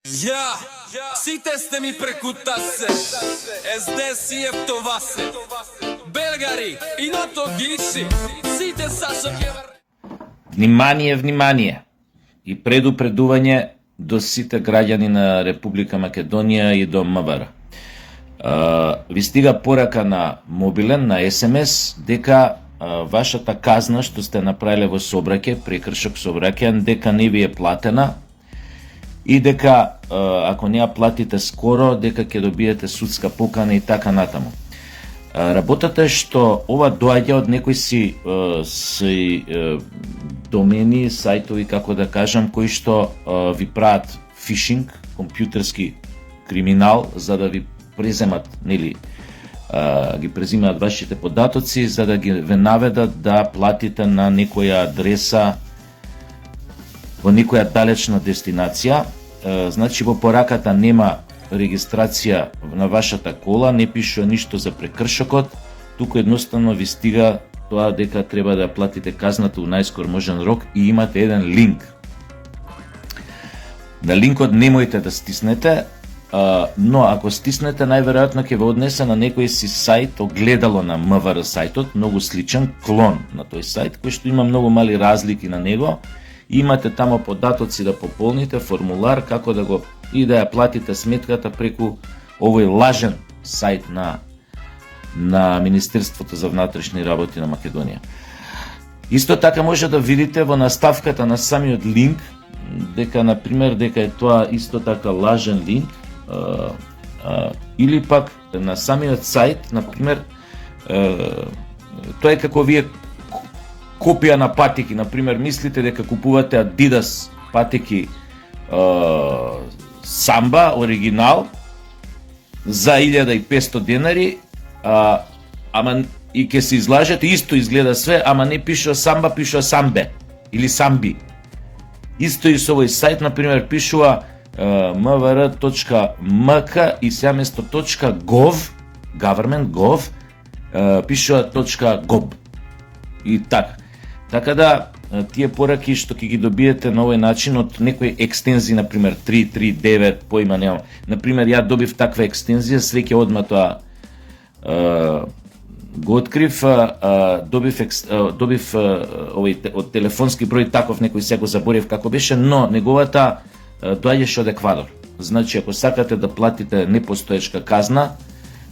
Ја, сите сте ми преку тасе, СДС и ефтова се, Белгари, иното гиши, сите Саша Гевар. Внимание, внимание и предупредување до сите граѓани на Република Македонија и до МВР. Ви стига порака на мобилен, на СМС, дека вашата казна што сте направиле во сообраќај, прекршок сообраќајен, дека не ви е платена и дека ако не ја платите скоро, дека ќе добиете судска покана и така натаму. Работата е што ова доаѓа од некои си домени, сајтови, како да кажам, кои што ви прават фишинг, компјутерски криминал, за да ви преземат, нели, ги презимаат вашите податоци, за да ги ве наведат да платите на некоја адреса во некоја далечна дестинација. Значи во пораката нема регистрација на вашата кола, не пишува ништо за прекршокот, туку едноставно ви стига тоа дека треба да платите казната у најскор можен рок и имате еден линк. На линкот немојте да стиснете, но ако стиснете, најверојатно ќе ве однесе на некој си сајт, огледало на МВР сајтот, многу сличен клон на тој сајт, кој што има многу мали разлики на него. Имате тамо податоци да пополните, формулар, како да го и да ја платите сметката преку овој лажен сајт на Министерството за внатрешни работи на Македонија. Исто така може да видите во наставката на самиот линк дека, например, дека е тоа исто така лажен линк, или пак на самиот сајт, например, тоа е како вие копија на патеки, например, мислите дека купувате Adidas патеки Самба, оригинал, за 1500 денари, ама и ќе се излажете, исто изгледа све, ама не пишува Самба, пишува Самбе, или Самби. Исто и со овој сајт, например, пишува mvr.mk и сега место .gov, government, gov, пишува .gob. И така. Така да, тие пораки што ќе ги добиете на овој начин од некои екстензии, например 339, поима немам. Например, ја добив таква екстензија, свеќе одма тоа го открив, добив овој од телефонски број таков, некој сега го заборев како беше, но неговата доаѓаше од Еквадор. Значи, ако сакате да платите непостоечка казна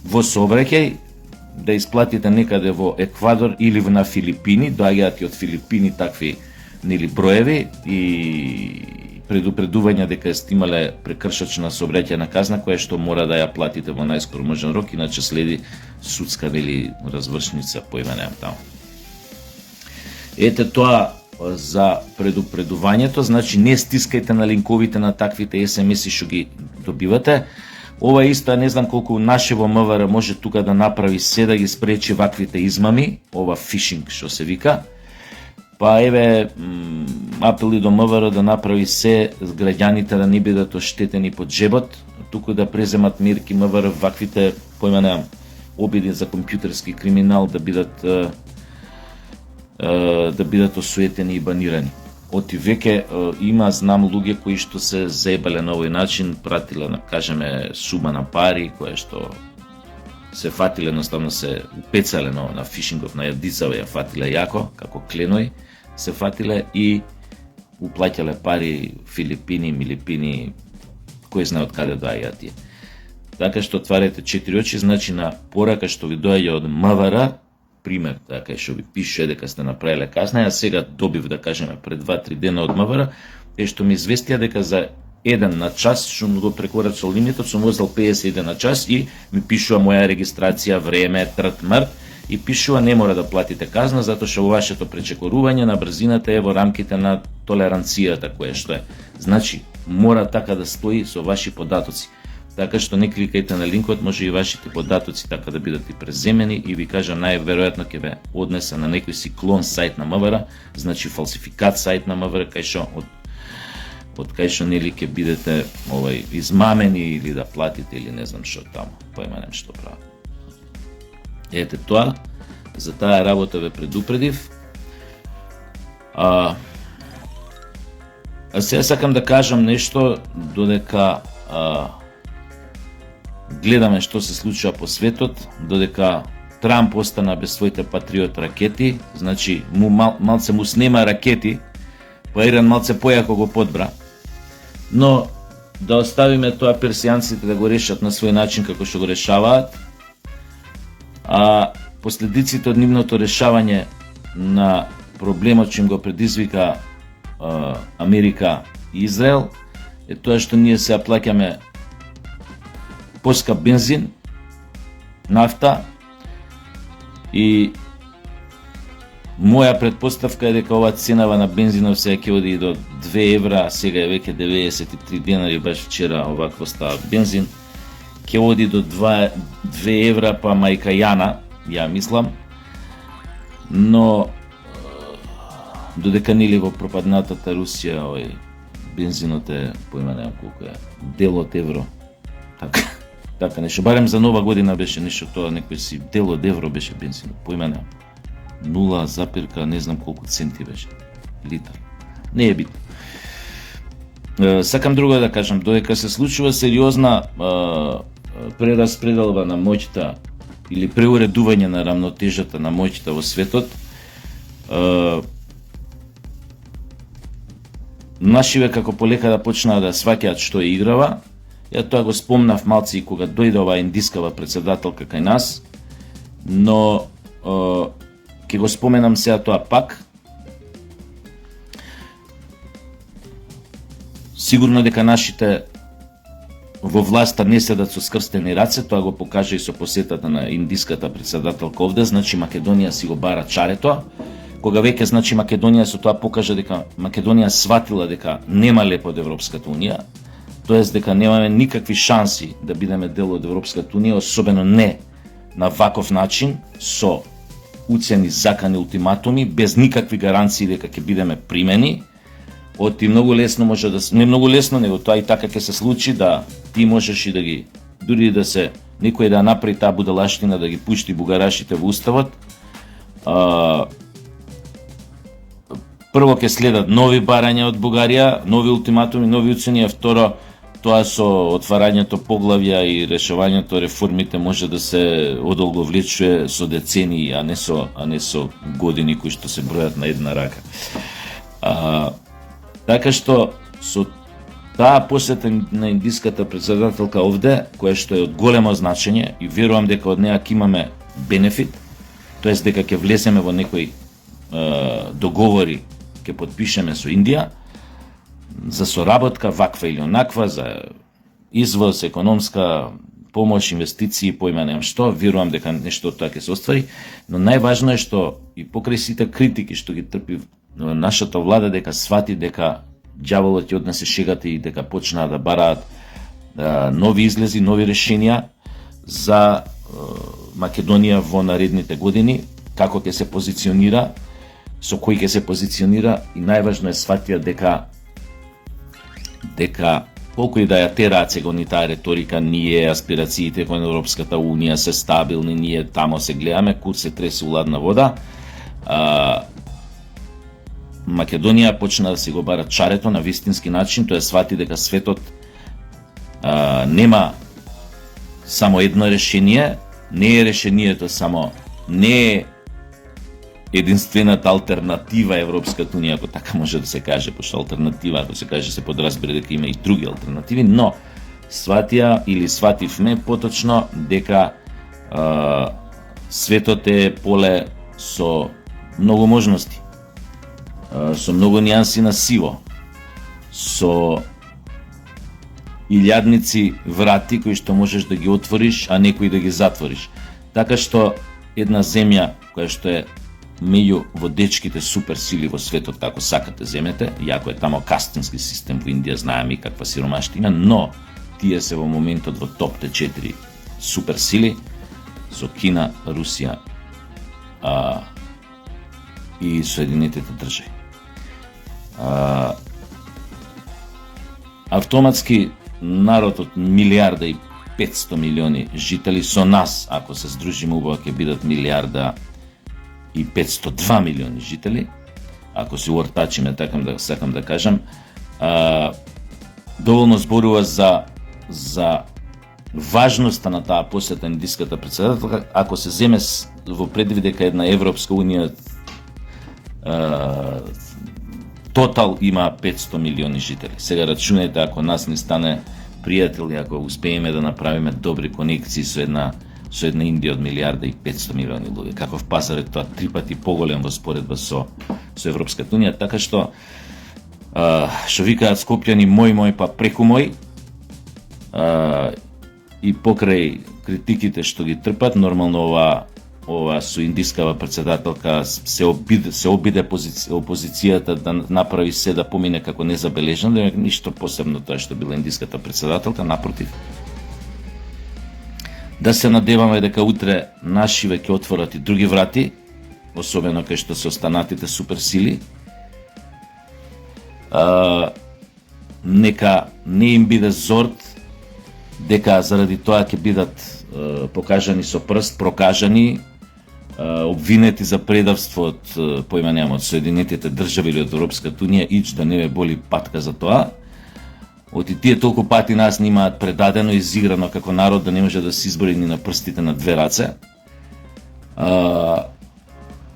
во сообраќај, да исплатите некаде во Еквадор или на Филипини, доаѓаат и од Филипини такви, нели, броеви и предупредување дека сте имале прекршочна сообраќајна казна која што мора да ја платите во најскор можен рок, иначе следи судска вели развршница, поима немам таму. Ете тоа за предупредувањето, значи не стискајте на линковите на таквите SMS-и што ги добивате. Ова исто, не знам колку нашево МВР може тука да направи се да ги спречи ваквите измами, ова фишинг што се вика. Па еве апели до МВР да направи се граѓаните да не бидат оштетени под джебот, туку да преземат мерки МВР ваквите, поима немам, обиди за компјутерски криминал да бидат осуетени и банирани. Оти веќе има, знам, луѓе кои што се заебале на овој начин, пратиле, да кажеме, сума на пари, која што се фатиле, едноставно се упецале на фишингов, на јадицава ја фатиле јако, како кленој, се фатиле и уплаќале пари Филипини, Милипини, кој знае од каде доаѓаат тие. Така што отварете 4 очи, значи на порака што ви доаѓа од МВР, пример, така што ви пише дека сте направиле казна, ја сега добив, да кажеме, пред 2-3 дена од МВР, е што ми известија дека за 1 на час, што го прекорачал лимитот, сум возел 51 на час и ми пишува моја регистрација, време, трт, мрт, и пишува не мора да платите казна, затоа што вашето пречекорување на брзината е во рамките на толеранцијата која што е. Значи, мора така да стои со ваши податоци. Така што не кликајте на линкот, може и вашите податоци така да бидат и преземени и ви кажам, најверојатно ќе ве однесе на некој си клон сајт на МВР, значи фалсификат сајт на МВР, кај што од кај што нели ќе бидете измамени или да платите или не знам што таму, поима немам што прават. Ете тоа, за таа работа ве предупредив. А сега сакам да кажам нешто додека гледаме што се случува по светот, додека Трамп остана без своите Патриот ракети, значи малце му снема ракети, па Иран малце појако го подбра. Но да оставиме тоа персијанците да го решат на свој начин како што го решаваат, а последиците од нивното решавање на проблемот што им го предизвика Америка и Израел е тоа што ние се плаќаме поскап бензин, нафта, и моја предпоставка е дека ова ценава на бензинов сега ќе оди до 2 евра, сега е веќе 93 денари, баш вчера овакво става бензин, ќе оди до 2 евра, па мајка Јана, ја мислам, но додека нели во пропаднатата Русија овој бензинот е, поима немам колку е, дел од евро. Така нешто, барем за нова година беше нешто тоа, некој си дел од евро беше бензин, поима немам. 0, не знам колку центи беше литар. Не е битно. Сакам друго да кажам, додека се случува сериозна прераспределба на моќта или преуредување на рамнотежата на моќта во светот, нашиве како полека да почнаа да сваќаат што е играва. Ја тоа го спомнав малци и кога дојде оваа индискава председателка кај нас, но ќе го споменам сега тоа пак. Сигурно дека нашите во власта не седат со скрстени раце, тоа го покажа и со посетата на индиската председателка овде, значи Македонија си го бара чарето. Кога веќе значи Македонија со тоа покажа дека Македонија сватила дека нема леп од Европската унија, тоест дека немаме никакви шанси да бидеме дел од Европската унија, особено не на ваков начин, со уцени, закани, ултиматуми, без никакви гаранции дека ќе бидеме примени. Оти многу лесно може да не многу лесно, него тоа и така ќе се случи, да ти можеш и да ги дури да се некој да направи таа будалаштина, да ги пушти бугарашите во уставот. Прво ќе следат нови барања од Бугарија, нови ултиматуми, нови уцени, а второ тоа со отварањето поглавја и решавањето реформите може да се одолговлечува со децении, а не со години кои што се бројат на една рака. Така што со таа посета на индиската председателка овде, која што е од големо значење и верувам дека од неа ќе имаме бенефит, тоест дека ќе влеземе во некои договори, ќе подпишеме со Индија за соработка ваква или онаква, за извоз, економска помош, инвестиции, поима немам што, верувам дека нешто од тоа ќе се оствари, но најважно е што и покрај сите критики што ги трпи нашата влада, дека свати дека ѓаволот ќе однесе шегата и дека почнаа да бараат нови излези, нови решенија за Македонија во наредните години, како ќе се позиционира, со кој ќе се позиционира и најважно е сватија дека колку и да ја тераат сега ни таа реторика, ние аспирациите кон Европската унија се стабилни, ние тамо се гледаме, куд се тресе уладна вода, Македонија почна да си го бара чарето на вистински начин, тоа свати дека светот нема само едно решение, не е решението само, не е единствената алтернатива Европската унија, ако така може да се каже, пошто алтернатива, ако се каже, се подразбира дека има и други алтернативи, но свативме поточно дека светот е поле со многу можности, со многу нијанси на сиво, со илјадници врати кои што можеш да ги отвориш, а некои да ги затвориш. Така што една земја која што е меѓу водечките суперсили во светот, ако сакате земете, иако е тамо кастински систем во Индија, знаеме и каква сиромаштина, но тие се во моментот во топте 4 суперсили со Кина, Русија и Соединетите држави. Автоматски народот 1,5 милиарди жители со нас, ако се здружиме убаво, ќе бидат 1,502 милиони жители, ако се уортачиме, сакам да кажам, доволно зборува за важноста на таа посета на индиската председателка, ако се земе во предвид дека една Европска унија тотал има 500 милиони жители. Сега рачунајте, ако нас не стане пријатели, ако успееме да направиме добри конекции со една Индија од 1.500 милиони луѓе, каков пазар е тоа 3 пати поголем во споредба со Европската унија, така што викаат Скопјани мој па преку мој, и покрај критиките што ги трпат, нормално ова со индискава председателка се обиде опозицијата да направи се да помине како незабележано, да ништо посебно тоа што била индиската председателка, напротив. Да се надеваме дека утре наши веќе отворат и други врати, особено кај што се останатите суперсили. Нека не им биде зорд дека заради тоа ќе бидат покажани со прст, прокажани, обвинети за предавство од поимањам од Соединетите држави или од Европската унија, ич да не ме боли патка за тоа. Оти тие толку пати нас нимаат предадено и изиграно како народ да не може да се избори ни на прстите на две раце.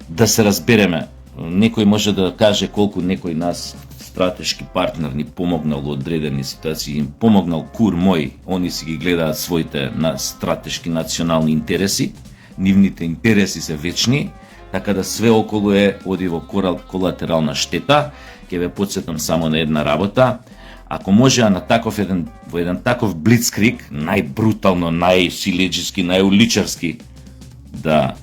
Да се разбереме, некој може да каже колку некој нас стратешки партнер ни помогнал во одредени ситуации, им помогнал кур мој, они си ги гледаат своите стратешки национални интереси, нивните интереси се вечни, така да све околу оди во колатерална штета. Ќе ве потсетам само на една работа. Ако може во еден таков блицкриг, најбрутално, најсилеџиски, најуличарски, да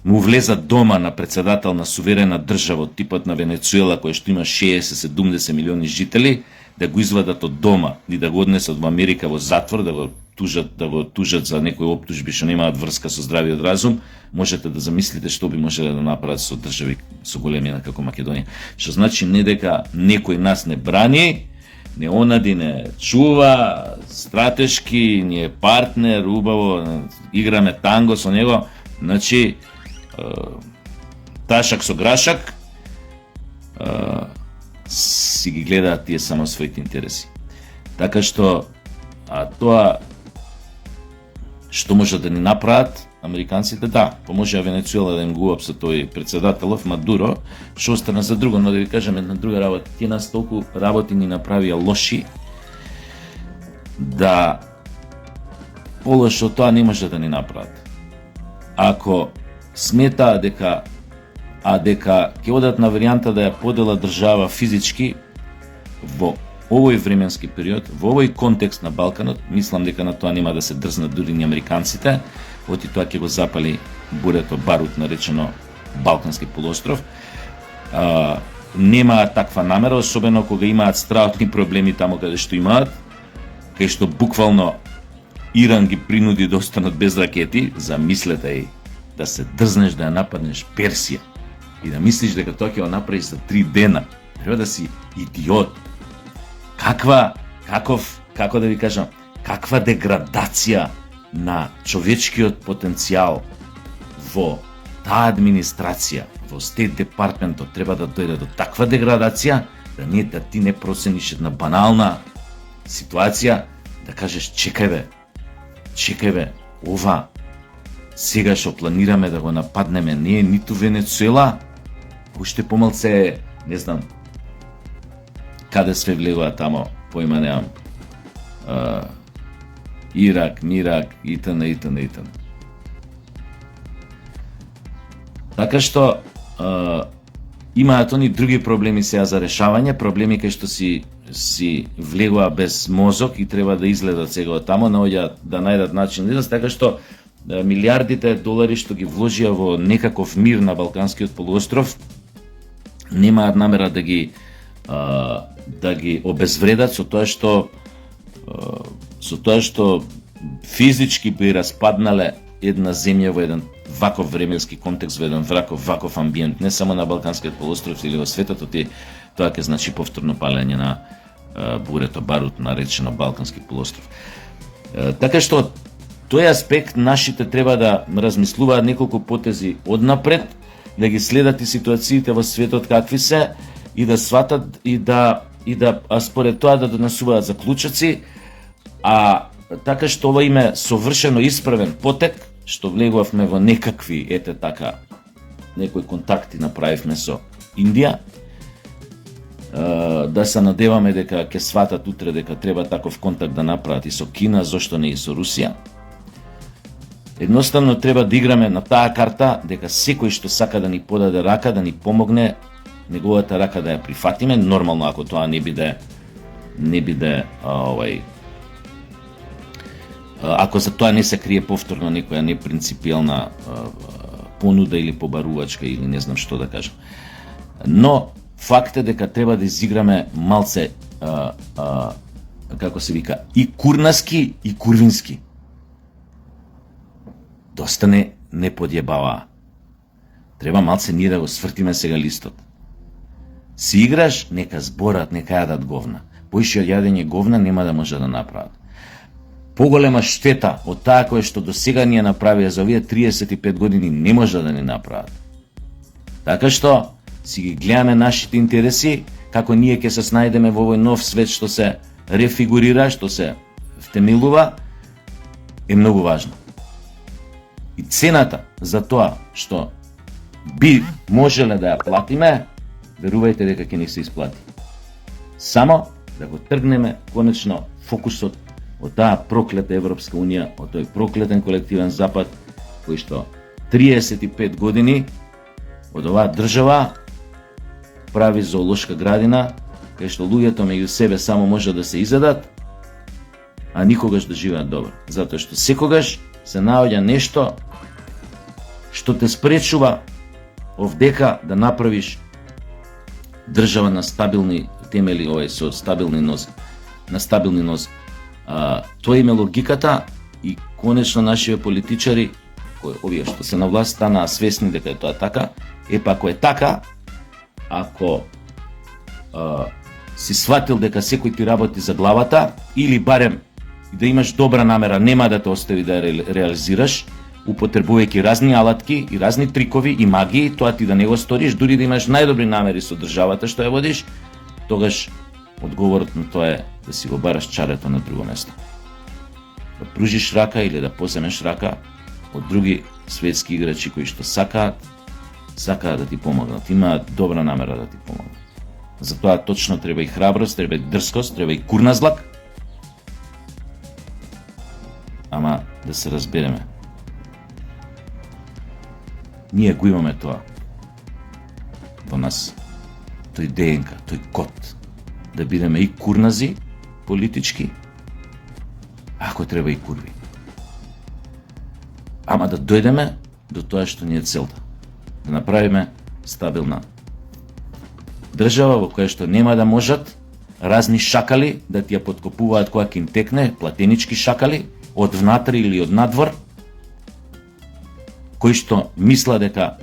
му влезат дома на председател на суверена држава од типот на Венецуела, која што има 60-70 милиони жители, да го извадат од дома и да го однесат во Америка во затвор, да го тужат за некои оптужби што немаат врска со здравиот разум, можете да замислите што би можеле да направат со држави со големина како Македонија. Што значи не дека некој нас не брани, не онади не чува, стратешки, ни е партнер, убаво, играме танго со него, значи ташак со грашак, си ги гледаат тие само своите интереси. Така што тоа што може да ни направат американците, да, поможеа Венецуела да им го со тој председателов Мадуро, што остана за друго, но да ви кажам една друга работа. Тие нас толку работи ни направија лоши да полошо тоа не може да ни направат. Ако сметаа дека ќе одат на варијанта да ја подела држава физички во овој временски период, во овој контекст на Балканот, мислам дека на тоа нема да се дрзнат дури ни американците, оти тоа ќе го запали бурето барут наречено Балкански полуостров. Нема таква намера, особено кога имаат страшни проблеми таму каде што имаат, кај што буквално Иран ги принуди да останат без ракети. Замислете и да се дрзнеш да ја нападнеш Персија и да мислиш дека тоа ќе го направиш за 3 дена. Треба да си идиот. Како да ви кажам, каква деградација на човечкиот потенцијал во таа администрација, во Стейт департментот треба да дојде до таква деградација да ти не процениш една банална ситуација, да кажеш чекај бе, ова сега што планираме да го нападнеме не е ниту Венецуела, уште помалце не знам каде све влегува тамо, поима немам, Ирак, Мирак, итн. Така што имаат они други проблеми сега за решавање, проблеми кај што си влегува без мозок и треба да изгледат сега од тамо, да најдат начин да излез, така што милиардите долари што ги вложија во некаков мир на Балканскиот полуостров немаат намера да ги обезвредат со тоа што физички би распаднале една земја во еден ваков временски контекст, во еден ваков амбиент, не само на Балканскиот полуостров или во светот, тоа ќе значи повторно палење на бурето барут наречено Балкански полуостров. Така што тој аспект нашите треба да размислуваат неколку потези однапред, да ги следат и ситуациите во светот какви се и да сватат и да според тоа да донесуваат заклучоци, а така што ова име совршено исправен потек, што влегувавме во некакви, ете така, некои контакти направивме со Индија, да се надеваме дека ќе сватат утре дека треба таков контакт да направат и со Кина, зошто не и со Русија. Едноставно треба да играме на таа карта дека секој што сака да ни подаде рака, да ни помогне, неговата рака да ја прифатиме, нормално ако тоа не биде ако за тоа не се крие повторно некоја непринципиелна понуда или побарувачка или не знам што да кажам. Но факт е дека треба да изиграме малце како се вика, и курнаски и курвински. Доста не подјебава. Треба малце ние да го свртиме сега листот. Си играш, нека зборат, нека јадат говна. Поише од јадење говна нема да може да направат. Поголема штета од таа која што до сега ни ја направија за овие 35 години не може да ни направат. Така што си ги гледаме нашите интереси, како ние ќе се снајдеме во овој нов свет што се рефигурира, што се втемелува, е многу важно. И цената за тоа што би можеле да ја платиме, верувајте дека ќе ни се исплати. Само да го тргнеме конечно фокусот од таа проклета Европска Унија, од тој проклетен колективен Запад, кој што 35 години од оваа држава прави зоолошка градина, кај што луѓето меѓу себе само може да се изедат, а никогаш да живеат добро. Затоа што секогаш се наоѓа нешто што те спречува овдека да направиш држава на стабилни темели, со стабилни нози, на стабилни нози. Тоа име логиката и конечно нашите политичари, овие што се на власт, станаа свесни дека е тоа така. Епа ако е така, ако си сватил дека секој ти работи за главата, или барем да имаш добра намера, нема да те остави да ја реализираш, употребувајќи разни алатки и разни трикови и магии, тоа ти да не го сториш, дури да имаш најдобри намери со државата што ја водиш, тогаш одговорот на тоа е да си го бараш чарето на друго место. Да пружиш рака или да поземеш рака од други светски играчи кои што сакаат да ти помогнат, имаат добра намера да ти помогнат. Затоа точно треба и храброст, треба и дрскост, треба и курназлак, ама да се разбереме. Ние го имаме тоа во нас, тој ДНК, тој код, да бидеме и курнази политички, ако треба и курви. Ама да дојдеме до тоа што ни е целта. Да направиме стабилна држава во која што нема да можат разни шакали да ти ја подкопуваат која ќе им текне, платенички шакали, од внатре или од надвор, кои што мисла дека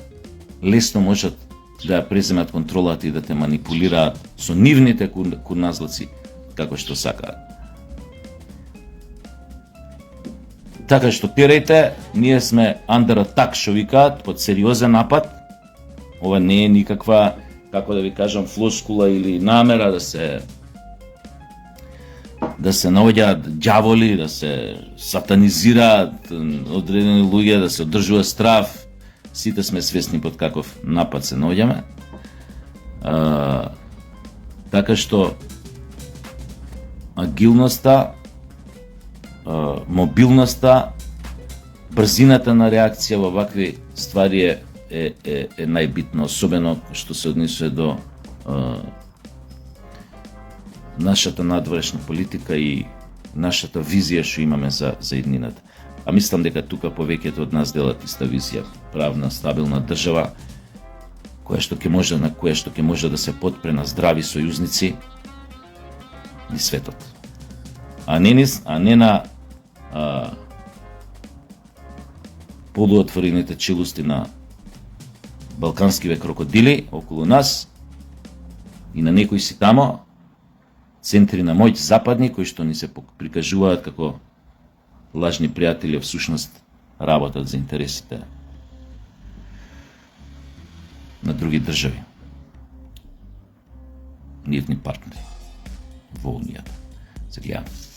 лесно можат да ја преземат контролата и да те манипулираат со нивните курназлаци како што сакаат. Така што терајте, ние сме under attack, што викаат, под сериозен напад. Ова не е никаква, како да ви кажам, флоскула или намера да се наоѓаат ѓаволи, да се сатанизираат одредени луѓе, да се одржува страв. Сите сме свесни под каков напад се наоѓаме. Така што агилноста, мобилноста, брзината на реакција во вакви ствари е најбитно, особено што се однесува до нашата надворешна политика и нашата визија што имаме за иднината. А мислам дека тука повеќето од нас делат иста визија, правна, стабилна држава, на која што ќе може да се подпре на здрави сојузници и светот. А не на полуотворените челусти на балканскиве крокодили околу нас и на некои си тамо центри на моќ западни кои што ни се прикажуваат како лажни пријатели, а всушност работат за интересите на други држави. нивни партнери во Унијата. Се гледаме.